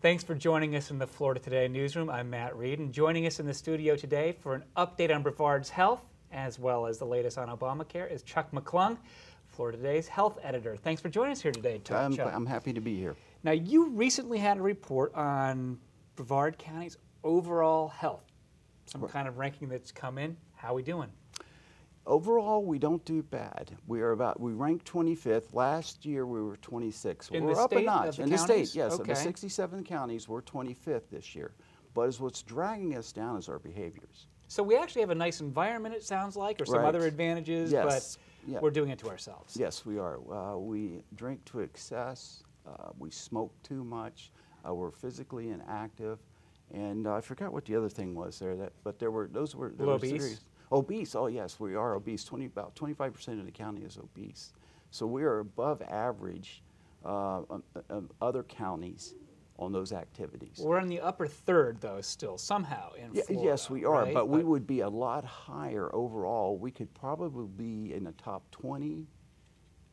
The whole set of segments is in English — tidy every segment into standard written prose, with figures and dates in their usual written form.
Thanks for joining us in the Florida Today newsroom. I'm Matt Reed, and joining us in the studio today for an update on Brevard's health, as well as the latest on Obamacare, is Chuck McClung, Florida Today's health editor. Thanks for joining us here today, Chuck. I'm happy to be here. Now, you recently had a report on Brevard County's overall health, some kind of ranking that's come in. How are we doing? Overall, we don't do bad. We ranked 25th. Last year, we were 26th. In we're the up state a notch. of In the the counties? state, yes. Okay. Of the 67 counties, we're 25th this year. But what's dragging us down is our behaviors. So we actually have a nice environment, it sounds like, or some Right. other advantages, Yes. but Yeah. we're doing it to ourselves. Yes, we are. We drink to excess. We smoke too much. We're physically inactive. And I forgot what the other thing was there. But there were Obese? serious. Obese, oh yes, we are obese. About 25% of the county is obese. So we are above average of other counties on those activities. We're in the upper third, though, still, somehow, in Florida. Yes, we are, right? but we would be a lot higher overall. We could probably be in the top 20,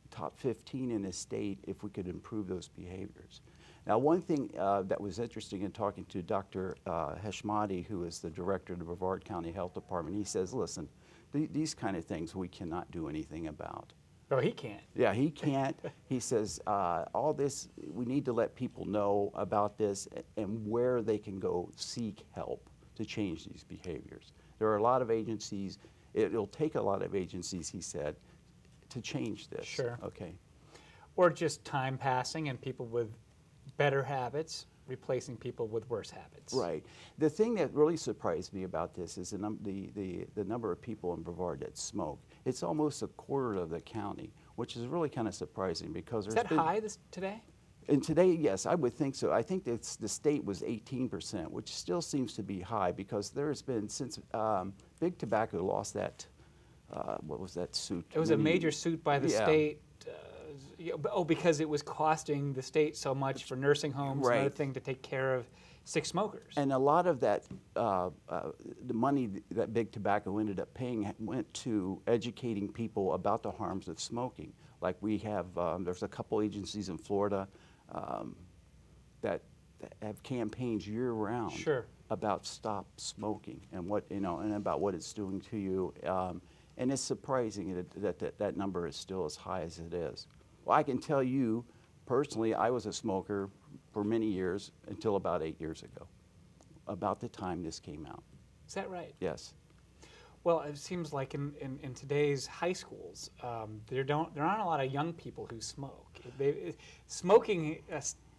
top 15 in the state if we could improve those behaviors. Now, one thing that was interesting in talking to Dr. Heshmati, who is the director of the Brevard County Health Department, he says, listen, these kind of things we cannot do anything about. Oh, he can't. Yeah, he can't. He says, all this, we need to let people know about this and where they can go seek help to change these behaviors. There are a lot of agencies, it'll take a lot of agencies, he said, to change this. Sure. Okay. Or just time passing and people with better habits replacing people with worse habits. Right. The thing that really surprised me about this is the number of people in Brevard that smoke. It's almost a quarter of the county, which is really kind of surprising because Is there's that high today? And today, yes, I would think so. I think the state was 18%, which still seems to be high because there has been, since Big Tobacco lost that, what was that suit? It was a major suit by the Yeah. state. Because it was costing the state so much for nursing homes and Right. other thing to take care of sick smokers. And a lot of that, the money that Big Tobacco ended up paying went to educating people about the harms of smoking. Like we have, there's a couple agencies in Florida that have campaigns year-round Sure. about stop smoking and what and about what it's doing to you. And it's surprising that number is still as high as it is. Well, I can tell you personally, I was a smoker for many years until about 8 years ago, about the time this came out. Is that right? Yes. Well, it seems like in today's high schools, there aren't a lot of young people who smoke. Smoking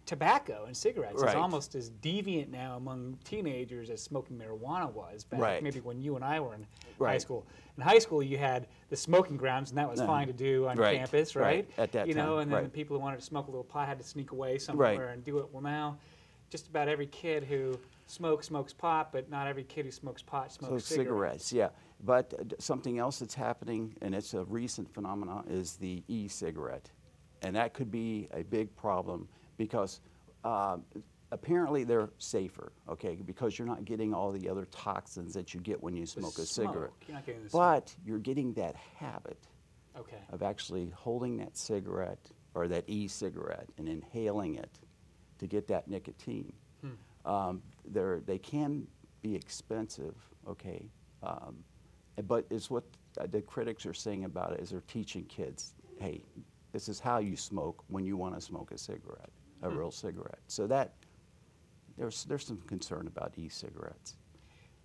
tobacco and cigarettes is Right. almost as deviant now among teenagers as smoking marijuana was back Right. maybe when you and I were in high Right. school. In high school, you had the smoking grounds, and that was fine to do on Right. campus, right? Right. At that and then time, the right. people who wanted to smoke a little pot had to sneak away somewhere Right. and do it. Well, now, just about every kid who smokes pot, but not every kid who smokes pot smokes cigarettes. Yeah. But something else that's happening, and it's a recent phenomenon, is the e-cigarette. And that could be a big problem because apparently they're safer, okay, because you're not getting all the other toxins that you get when you smoke a cigarette. You're not getting the But you're getting that habit Okay. of actually holding that cigarette or that e-cigarette and inhaling it to get that nicotine. They can be expensive, okay, but it's what the critics are saying about it is they're teaching kids, hey, this is how you smoke when you want to smoke a cigarette, a real cigarette. So that there's some concern about e-cigarettes.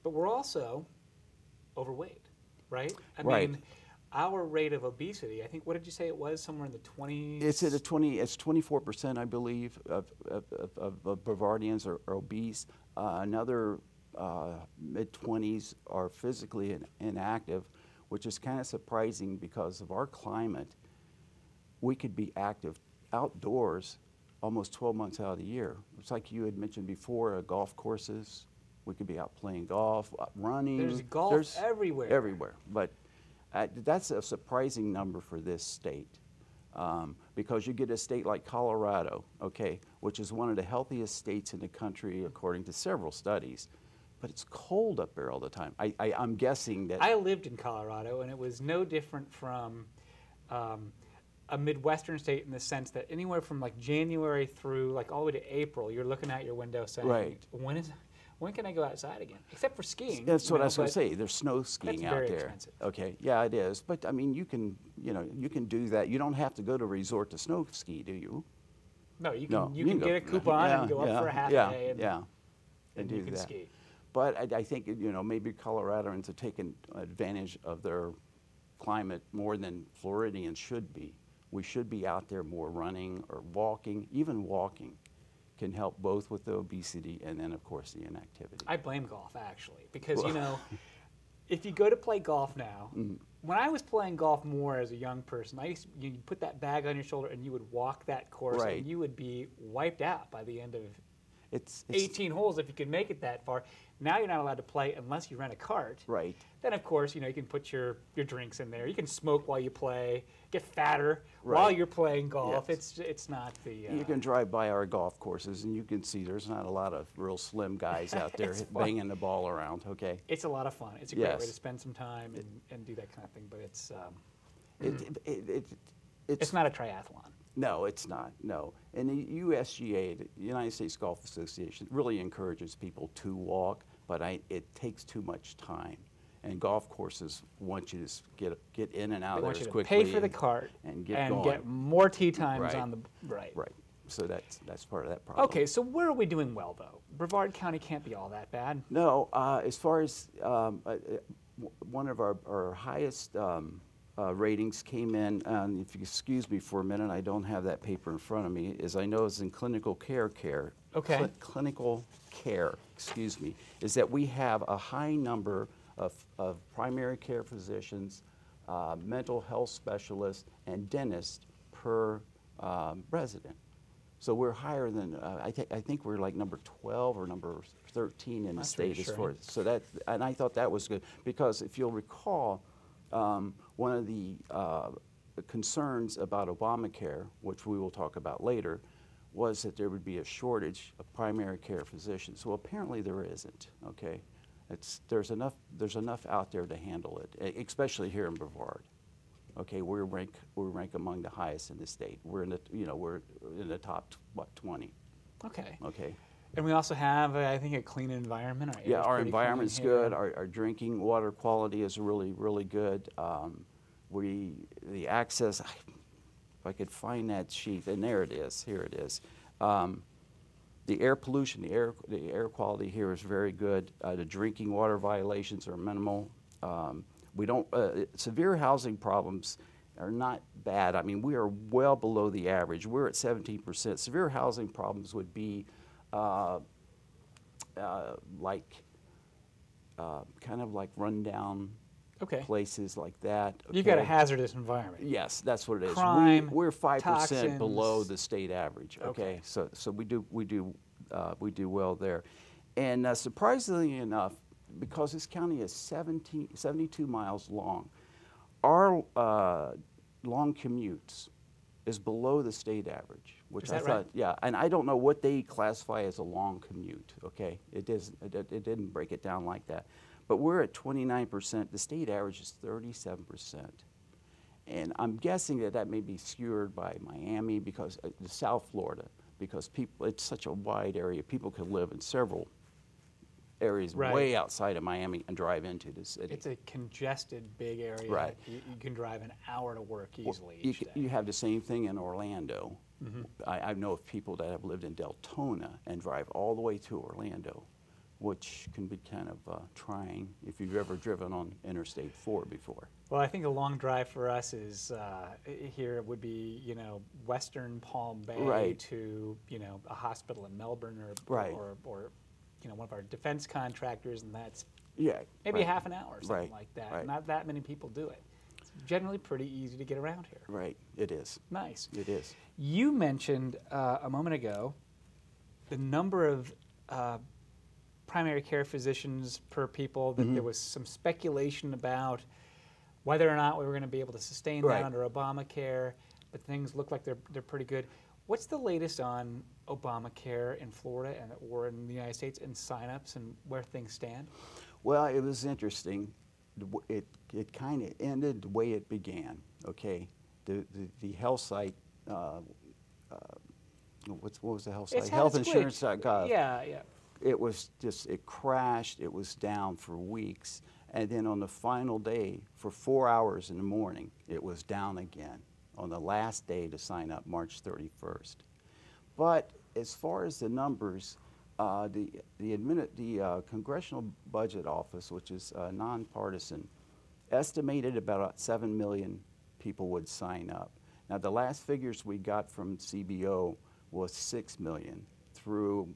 But we're also overweight, right? I Right. mean, our rate of obesity, I think, what did you say it was? Somewhere in the 20s? It's at it's 24%, I believe, of Brevardians are obese. Another mid-20s are physically inactive, which is kind of surprising because of our climate. We could be active outdoors almost 12 months out of the year. It's like you had mentioned before, golf courses. We could be out playing golf, running. There's golf everywhere. Everywhere. But that's a surprising number for this state because you get a state like Colorado, okay, which is one of the healthiest states in the country according to several studies, but it's cold up there all the time. I'm guessing that... I lived in Colorado, and it was no different from a Midwestern state in the sense that anywhere from like January through like all the way to April, you're looking out your window saying, Right. when can I go outside again? Except for skiing. That's what I was going but to say. There's snow skiing that's out very there. expensive. Okay, yeah, it is. But I mean, you can do that. You don't have to go to a resort to snow ski, do you? No, you No, can you you can can get go- a coupon yeah, and go up yeah, for a half yeah, day yeah, and do you can that. ski. But I think maybe Coloradans are taking advantage of their climate more than Floridians should be. We should be out there more running or walking. Even walking can help both with the obesity and then, of course, the inactivity. I blame golf actually because if you go to play golf now, when I was playing golf more as a young person, you put that bag on your shoulder and you would walk that course Right. and you would be wiped out by the end of It's 18 holes if you could make it that far. Now you're not allowed to play unless you rent a cart. right. Then of course you can put your drinks in there. You can smoke while you play, get fatter Right. while you're playing golf. Yes. It's not the. You can drive by our golf courses and you can see there's not a lot of real slim guys out there It's fun. banging the ball around. Okay. It's a lot of fun. It's a great way Yes. to spend some time and do that kind of thing. But it's It's not a triathlon. No, it's not. No, and the USGA, the United States Golf Association, really encourages people to walk, but it takes too much time. And golf courses want you to get in and out They there want as you to quickly. pay for the cart and get going. get more tee times Right. on the right. Right. So that's part of that problem. Okay, so where are we doing well though? Brevard County can't be all that bad. No, as far as one of our highest ratings came in, and if you excuse me for a minute, I don't have that paper in front of me, is I know it's in clinical care. Okay. Clinical care, excuse me, is that we have a high number of primary care physicians, mental health specialists, and dentists per resident. So we're higher than, I think we're like number 12 or number 13 in the That's state as far reassuring. as, so that, and I thought that was good, because if you'll recall, one of the concerns about Obamacare, which we will talk about later, was that there would be a shortage of primary care physicians. So apparently there isn't, okay? There's enough out there to handle it, especially here in Brevard. Okay, we rank among the highest in the state. We're in the top 20. Okay. Okay. And we also have, I think, a clean environment. Our Yeah, air's our pretty environment's clean here. good. Our drinking water quality is really, really good. The access, if I could find that sheet, and there it is. Here it is. The air pollution, the air quality here is very good. The drinking water violations are minimal. We don't severe housing problems are not bad. I mean, we are well below the average. We're at 17%. Severe housing problems would be kind of like rundown Okay. places like that. You've got a okay? hazardous environment. Yes, that's what it is. Crime, We're 5% below toxins. the state average. Okay, Okay. so we do well there, and surprisingly enough, because this county is 72 miles long, our long commutes is below the state average, which Is I that thought, right? yeah, and I don't know what they classify as a long commute. Okay, it didn't break it down like that, but we're at 29%. The state average is 37%. And I'm guessing that may be skewed by Miami, because the South Florida, because it's such a wide area. People can live in several areas Right. way outside of Miami and drive into the city. It's a congested, big area. Right. You can drive an hour to work easily You, each day. you have the same thing in Orlando. Mm-hmm. I know of people that have lived in Deltona and drive all the way to Orlando, which can be kind of trying if you've ever driven on Interstate 4 before. Well, I think a long drive for us is here would be Western Palm Bay Right. to a hospital in Melbourne Right. or one of our defense contractors, and that's Yeah. maybe right. half an hour or something Right, like that. right. Not that many people do it. It's generally pretty easy to get around here. Right, it is. Nice. It is. You mentioned a moment ago the number of primary care physicians per people, that there was some speculation about whether or not we were going to be able to sustain Right. that under Obamacare, but things look like they're pretty good. What's the latest on Obamacare in Florida or in the United States, and signups and where things stand? Well, it was interesting. It kind of ended the way it began, okay? the health site. What was the health It's site? had its Healthinsurance.gov. Yeah, yeah. It crashed. It was down for weeks. And then on the final day, for 4 hours in the morning, it was down again on the last day to sign up, March 31st. But as far as the numbers, the Congressional Budget Office, which is nonpartisan, estimated about 7 million people would sign up. Now, the last figures we got from CBO was 6 million through,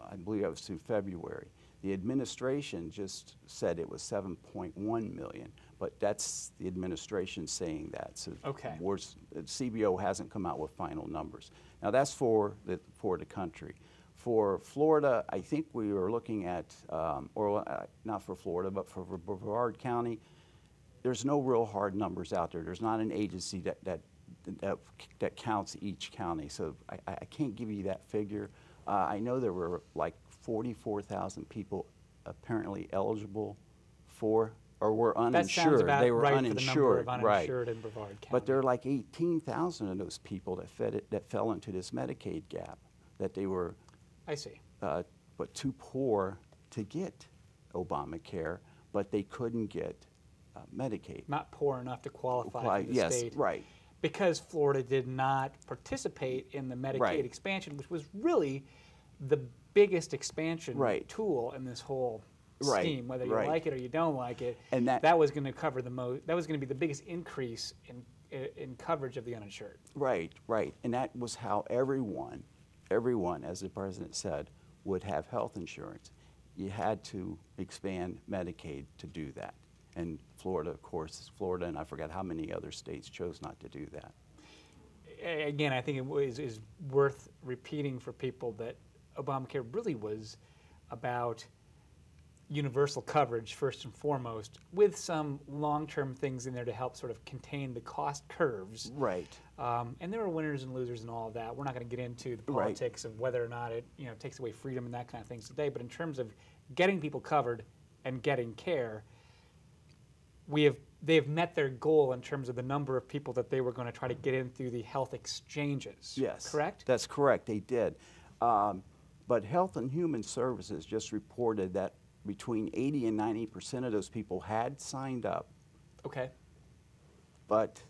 I believe it was through February. The administration just said it was 7.1 million, but that's the administration saying that. So okay. CBO hasn't come out with final numbers. Now, that's for the country. For Florida, I think we were looking at, not for Florida, but for Brevard County, there's no real hard numbers out there. There's not an agency that counts each county, so I can't give you that figure. I know there were like 44,000 people apparently eligible for, or were uninsured. That sounds about they were right uninsured, for the number of uninsured right. in Brevard County. But there are like 18,000 of those people that fell into this Medicaid gap, that they were, I see, but too poor to get Obamacare, but they couldn't get Medicaid. Not poor enough to qualify for the yes, state. Right. Because Florida did not participate in the Medicaid Right. expansion, which was really the biggest expansion Right. tool in this whole Right. scheme, whether you Right. like it or you don't like it. And that was going to cover the most. That was going to be the biggest increase in coverage of the uninsured. Right, right. And that was how everyone, as the president said, would have health insurance. You had to expand Medicaid to do that. And Florida, of course, and I forgot how many other states chose not to do that. Again, I think it is worth repeating for people that Obamacare really was about universal coverage first and foremost, with some long-term things in there to help sort of contain the cost curves. Right. And there are winners and losers and all of that. We're not going to get into the politics of whether or not it takes away freedom and that kind of things today. But in terms of getting people covered and getting care, they have met their goal in terms of the number of people that they were going to try to get in through the health exchanges. Yes. Correct? That's correct. They did. But Health and Human Services just reported that between 80 and 90% of those people had signed up. Okay. But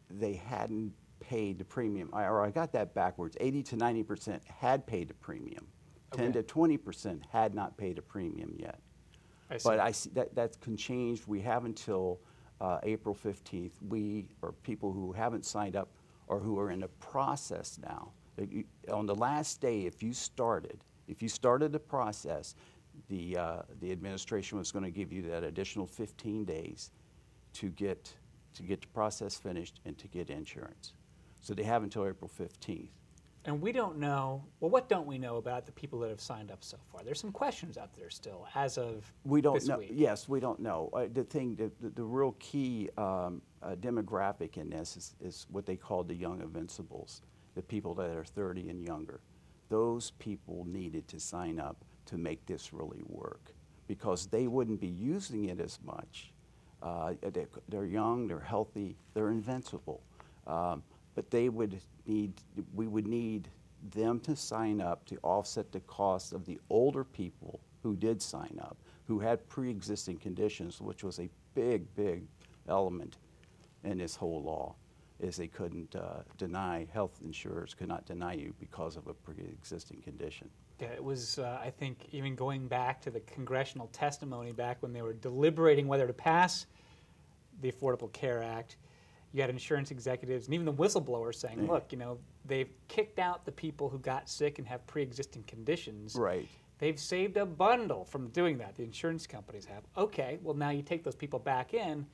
they hadn't paid the premium. I got that backwards. 80 to 90% had paid the premium. Okay. 10 to 20% had not paid a premium yet. I see. But I see that can change. We have until April 15th. Or people who haven't signed up or who are in the process now. On the last day, if you started the process, the administration was going to give you that additional 15 days to get the process finished and to get insurance. So they have until April 15th. And we don't know, well, what don't we know about the people that have signed up so far? There's some questions out there still as of We don't this know. week. Yes, we don't know. The real key demographic in this is what they call the young invincibles, the people that are 30 and younger. Those people needed to sign up to make this really work because they wouldn't be using it as much. They're young, they're healthy, they're invincible. But we would need them to sign up to offset the cost of the older people who did sign up, who had pre-existing conditions, which was a big, big element in this whole law, is they couldn't health insurers could not deny you because of a pre-existing condition. Yeah, it was, I think, even going back to the congressional testimony back when they were deliberating whether to pass the Affordable Care Act. You had insurance executives and even the whistleblowers saying, look, they've kicked out the people who got sick and have pre-existing conditions. Right. They've saved a bundle from doing that. The insurance companies have. Okay, well, now you take those people back in.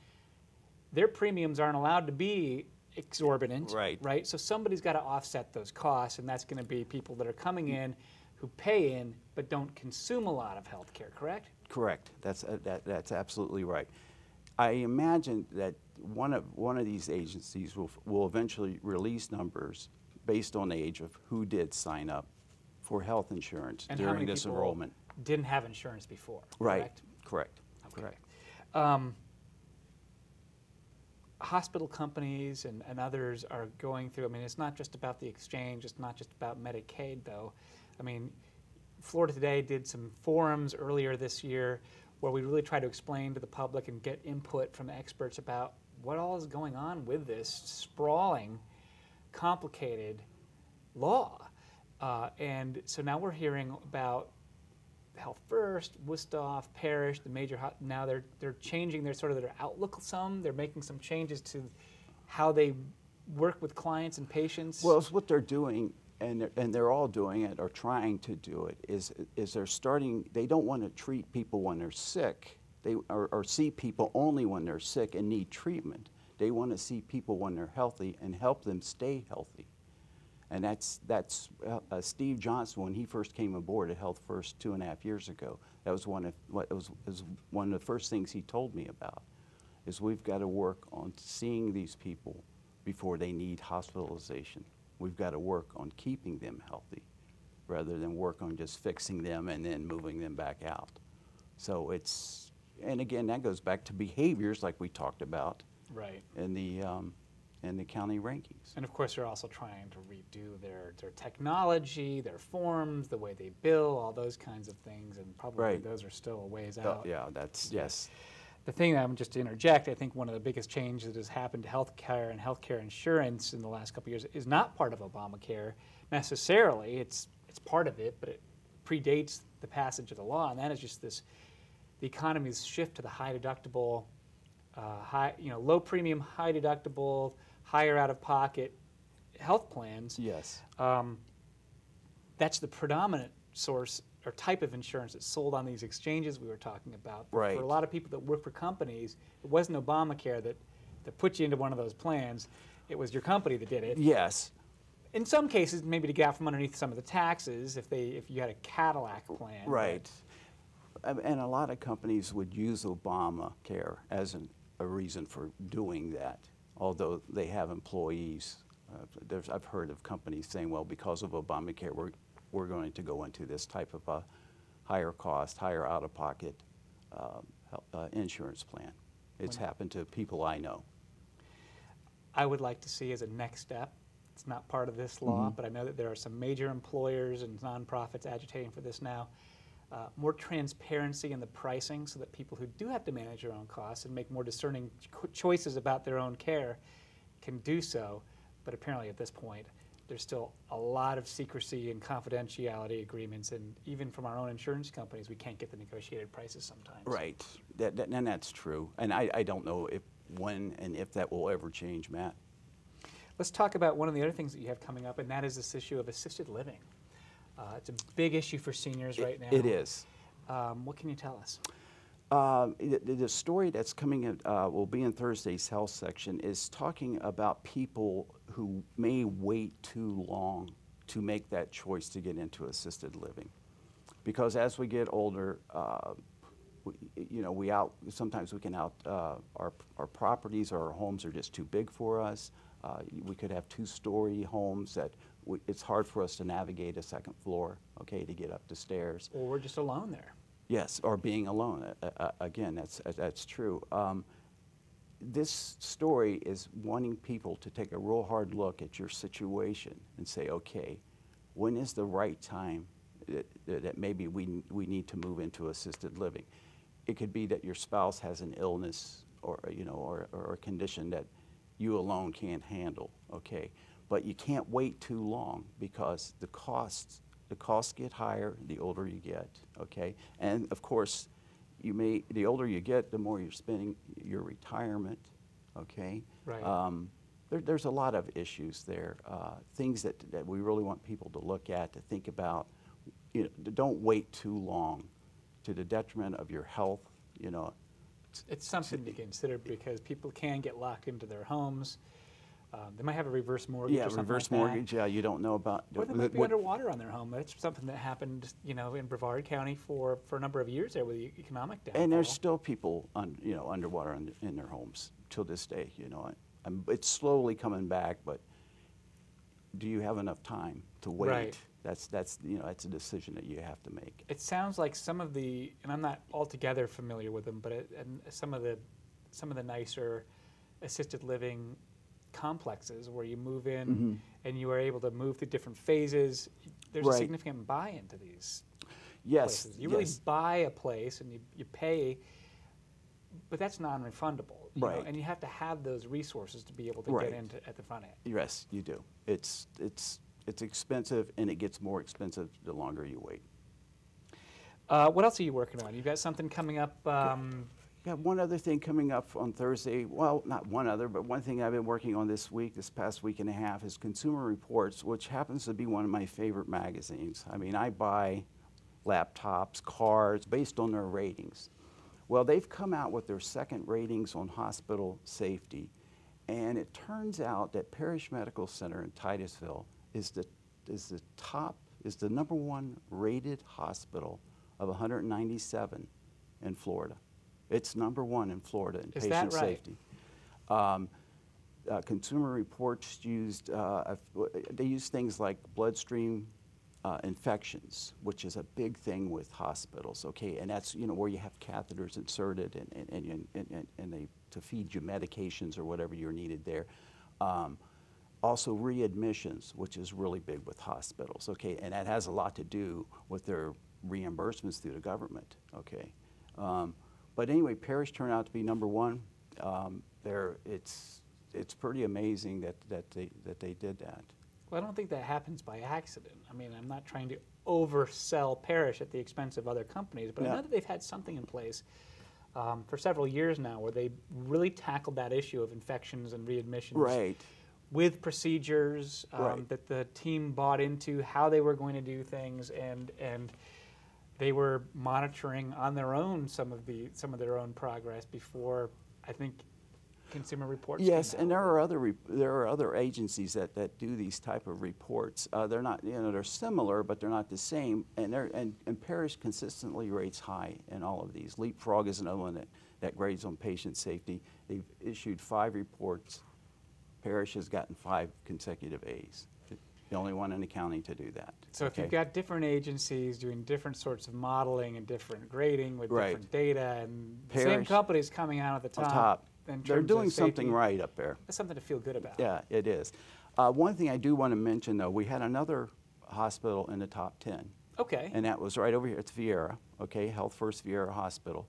Their premiums aren't allowed to be exorbitant. Right. So somebody's got to offset those costs, and that's going to be people that are coming in who pay in but don't consume a lot of health care, correct? Correct. That's absolutely right. I imagine that one of these agencies will eventually release numbers based on age of who did sign up for health insurance and during this enrollment. Didn't have insurance before, right? Correct. Correct. Okay. Correct. hospital companies and others are going through. I mean, it's not just about the exchange. It's not just about Medicaid, though. I mean, Florida Today did some forums earlier this year where we really try to explain to the public and get input from experts about what all is going on with this sprawling, complicated law. And so now we're hearing about Health First, Wistoff, Parrish, the major. Now they're changing their their outlook some. They're making some changes to how they work with clients and patients. Well, it's what they're doing, and they're all doing it or trying to do it. Is they're starting? They don't want to treat people when they're sick. Or see people only when they're sick and need treatment. They want to see people when they're healthy and help them stay healthy. And that's Steve Johnson, when he first came aboard at Health First 2.5 years ago. That was one of the first things he told me about. Is we've got to work on seeing these people before they need hospitalization. We've got to work on keeping them healthy, rather than work on just fixing them and then moving them back out. So it's, and again, that goes back to behaviors like we talked about, right, in the county rankings. And of course, they're also trying to redo their technology, their forms, the way they bill, all those kinds of things, and probably right. Those are still a ways out. Yeah, that's, yes. The thing that I'm just to interject, I think one of the biggest changes that has happened to healthcare and healthcare insurance in the last couple of years is not part of Obamacare necessarily. It's part of it, but it predates the passage of the law, and that is just the economy's shift to the high deductible, low premium, high deductible, higher out of pocket health plans. Yes. That's the predominant source or type of insurance that's sold on these exchanges we were talking about. Right. For a lot of people that work for companies, it wasn't Obamacare that put you into one of those plans. It was your company that did it. Yes. In some cases, maybe to get out from underneath some of the taxes, if you had a Cadillac plan. Right. And a lot of companies would use Obamacare as a reason for doing that, although they have employees. I've heard of companies saying, well, because of Obamacare, we're going to go into this type of a higher cost, higher out-of-pocket insurance plan. It's happened to people I know. I would like to see as a next step, it's not part of this law, but I know that there are some major employers and nonprofits agitating for this now, more transparency in the pricing so that people who do have to manage their own costs and make more discerning choices about their own care can do so. But apparently at this point, there's still a lot of secrecy and confidentiality agreements, and even from our own insurance companies, we can't get the negotiated prices sometimes. Right, and that's true. And I don't know when and if that will ever change, Matt. Let's talk about one of the other things that you have coming up, and that is this issue of assisted living. It's a big issue for seniors right now. It is. What can you tell us? The story that's coming in, will be in Thursday's health section, is talking about people who may wait too long to make that choice to get into assisted living. Because as we get older, sometimes we can our properties or our homes are just too big for us. We could have two-story homes that it's hard for us to navigate a second floor, to get up the stairs. Or we're just alone there. Yes, or being alone. Again, that's true. This story is wanting people to take a real hard look at your situation and say, okay, when is the right time that maybe we need to move into assisted living? It could be that your spouse has an illness or a condition that you alone can't handle, But you can't wait too long because the costs get higher the older you get, And of course, the older you get, the more you're spending your retirement, Right. There's a lot of issues there, things that we really want people to look at, to think about. Don't wait too long to the detriment of your health, It's something to consider because people can get locked into their homes. They might have a reverse mortgage or something reverse like mortgage, that. you don't know about. Or they might be underwater on their home. That's something that happened, in Brevard County for a number of years there with the economic downfall. And there's still people, underwater in their homes till this day, It's slowly coming back, but do you have enough time to wait? Right. That's a decision that you have to make. It sounds like some of and I'm not altogether familiar with them, but some of the nicer assisted living complexes where you move in and you are able to move through different phases. There's a significant buy-in to these places. You really buy a place and you pay, but that's non-refundable. You know, and you have to have those resources to be able to get into at the front end. Yes, you do. It's expensive, and it gets more expensive the longer you wait. What else are you working on? You've got something coming up. Yeah, one other thing coming up on Thursday. Well, not one other, but one thing I've been working on this past week and a half, is Consumer Reports, which happens to be one of my favorite magazines. I mean, I buy laptops, cars, based on their ratings. Well, they've come out with their second ratings on hospital safety, and it turns out that Parrish Medical Center in Titusville is the #1 rated hospital of 197 in Florida. It's #1 in Florida in patient safety. Consumer Reports used they use things like bloodstream infections, which is a big thing with hospitals. Okay, and that's where you have catheters inserted and they to feed you medications or whatever you're needed there. Also readmissions, which is really big with hospitals. Okay, and that has a lot to do with their reimbursements through the government. Okay. But anyway, Parrish turned out to be #1. It's pretty amazing that they did that. Well, I don't think that happens by accident. I mean, I'm not trying to oversell Parrish at the expense of other companies, but I know that they've had something in place for several years now where they really tackled that issue of infections and readmissions with procedures that the team bought into, how they were going to do things, and they were monitoring on their own some of their own progress before, I think, Consumer Reports. Yes, and there are other agencies that do these type of reports. They're not, they're similar, but they're not the same. And Parrish consistently rates high in all of these. Leapfrog is another one that grades on patient safety. They've issued 5 reports. Parrish has gotten 5 consecutive A's. The only one in the county to do that. So if you've got different agencies doing different sorts of modeling and different grading with different data, and the same companies coming out at the top. They're doing something right up there. That's something to feel good about. Yeah, it is. One thing I do want to mention, though, we had another hospital in the top 10. Okay. And that was right over here. It's Viera, okay, Health First Viera Hospital.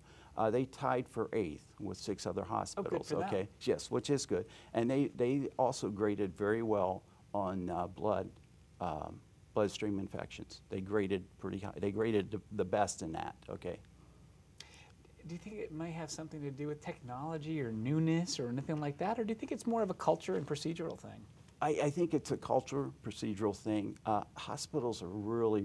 They tied for 8th with 6 other hospitals. Oh, good for them. Yes, which is good. And they also graded very well on bloodstream infections. They graded pretty high. They graded the best in that. Okay. Do you think it might have something to do with technology or newness or anything like that, or do you think it's more of a culture and procedural thing? I think it's a culture, procedural thing. Hospitals are really,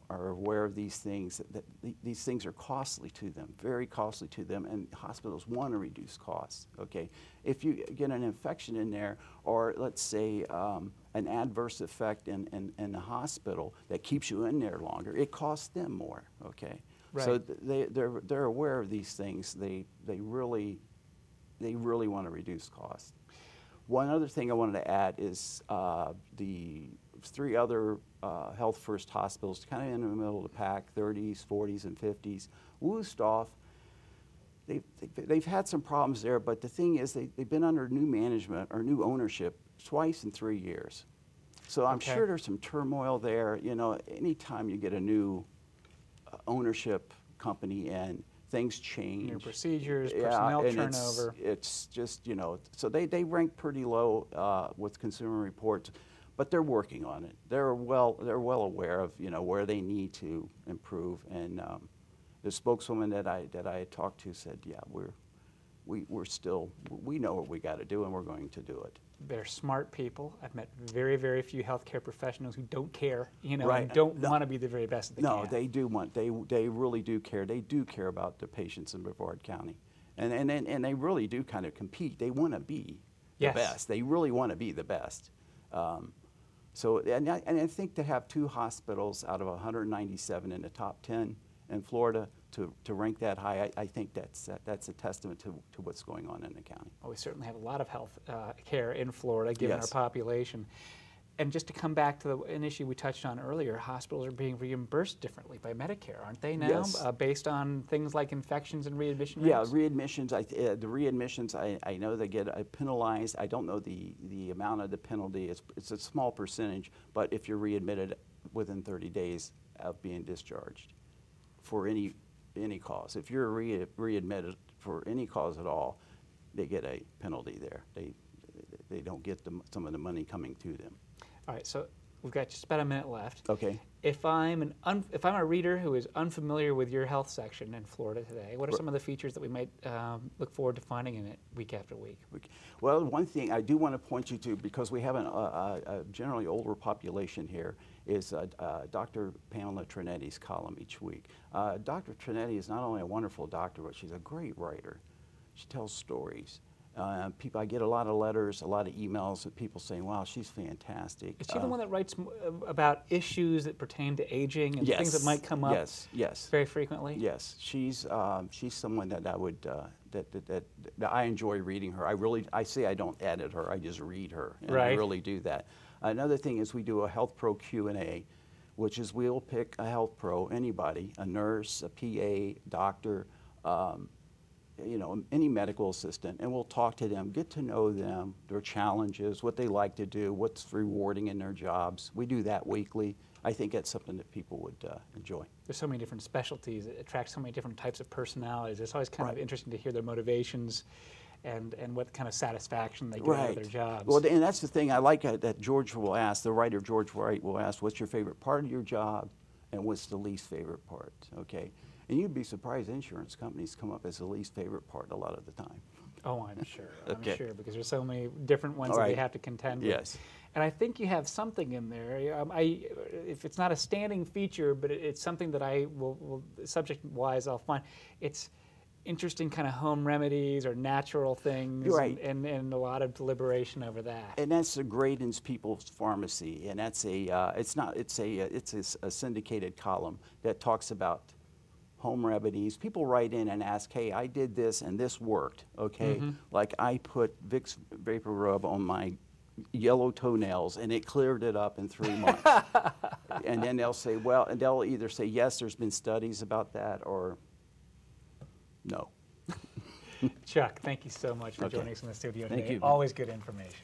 are aware of these things. That these things are costly to them, very costly to them, and hospitals want to reduce costs. Okay, if you get an infection in there, or let's say an adverse effect in the hospital that keeps you in there longer, it costs them more. Okay, so they're aware of these things. They really want to reduce costs. One other thing I wanted to add is the 3 other Health First hospitals, kind of in the middle of the pack, 30s, 40s, and 50s. Wusthof, they've had some problems there, but the thing is they've been under new management or new ownership twice in 3 years. So I'm sure there's some turmoil there. Anytime you get a new ownership company in, things change. New procedures, personnel turnover. It's just, so they rank pretty low with Consumer Reports, but they're working on it. They're well aware of, where they need to improve. And the spokeswoman that I had talked to said, yeah, we know what we got to do, and we're going to do it. They're smart people. I've met very, very few healthcare professionals who don't care, and don't want to be the very best that they can. No, they do want. They really do care. They do care about the patients in Brevard County, and they really do kind of compete. They want to be the best. They really want to be the best. So, and I think to have 2 hospitals out of 197 in the top 10 in Florida to rank that high, I think that's a testament to what's going on in the county. Well, we certainly have a lot of health care in Florida, given our population. And just to come back to an issue we touched on earlier, hospitals are being reimbursed differently by Medicare, aren't they now? Yes. Based on things like infections and readmission Yeah, rates? readmissions, the readmissions, I know they get penalized. I don't know the amount of the penalty. It's a small percentage, but if you're readmitted within 30 days of being discharged for any cause. If you're readmitted for any cause at all, they get a penalty there. They don't get some of the money coming to them. All right, so we've got just about a minute left. Okay. If I'm a reader who is unfamiliar with your health section in Florida today, what are some of the features that we might look forward to finding in it week after week? Well, one thing I do want to point you to, because we have a generally older population here, is Dr. Pamela Trinetti's column each week. Dr. Trinetti is not only a wonderful doctor, but she's a great writer. She tells stories. I get a lot of letters, a lot of emails of people saying, wow, she's fantastic. Is she the one that writes about issues that pertain to aging and things that might come up very frequently? Yes, she's someone that I would that I enjoy reading her. I say I don't edit her, I just read her, and I really do that. Another thing is we do a Health Pro Q&A, which is we'll pick a health pro, anybody, a nurse, a PA, doctor, you know, any medical assistant, and we'll talk to them, get to know them, their challenges, what they like to do, what's rewarding in their jobs. We do that weekly. I think that's something that people would enjoy. There's so many different specialties. It attracts so many different types of personalities. It's always kind of interesting to hear their motivations and what kind of satisfaction they get out of their jobs. Well, and that's the thing I like that George will ask, the writer George Wright will ask, what's your favorite part of your job and what's the least favorite part, okay? And you'd be surprised insurance companies come up as the least favorite part a lot of the time. Oh, I'm sure. I'm sure, because there's so many different ones that they have to contend with. Yes. And I think you have something in there. If it's not a standing feature, but it's something that I will subject-wise, I'll find. It's interesting kind of home remedies or natural things, and a lot of deliberation over that. And that's the Graydon's People's Pharmacy, and that's it's a syndicated column that talks about home remedies. People write in and ask, hey, I did this and this worked, okay? Like I put Vicks Vapor Rub on my yellow toenails and it cleared it up in 3 months. And then they'll say, well, and they'll either say, yes, there's been studies about that, or no. Chuck, thank you so much for joining us in the studio today. Thank you. Always good information.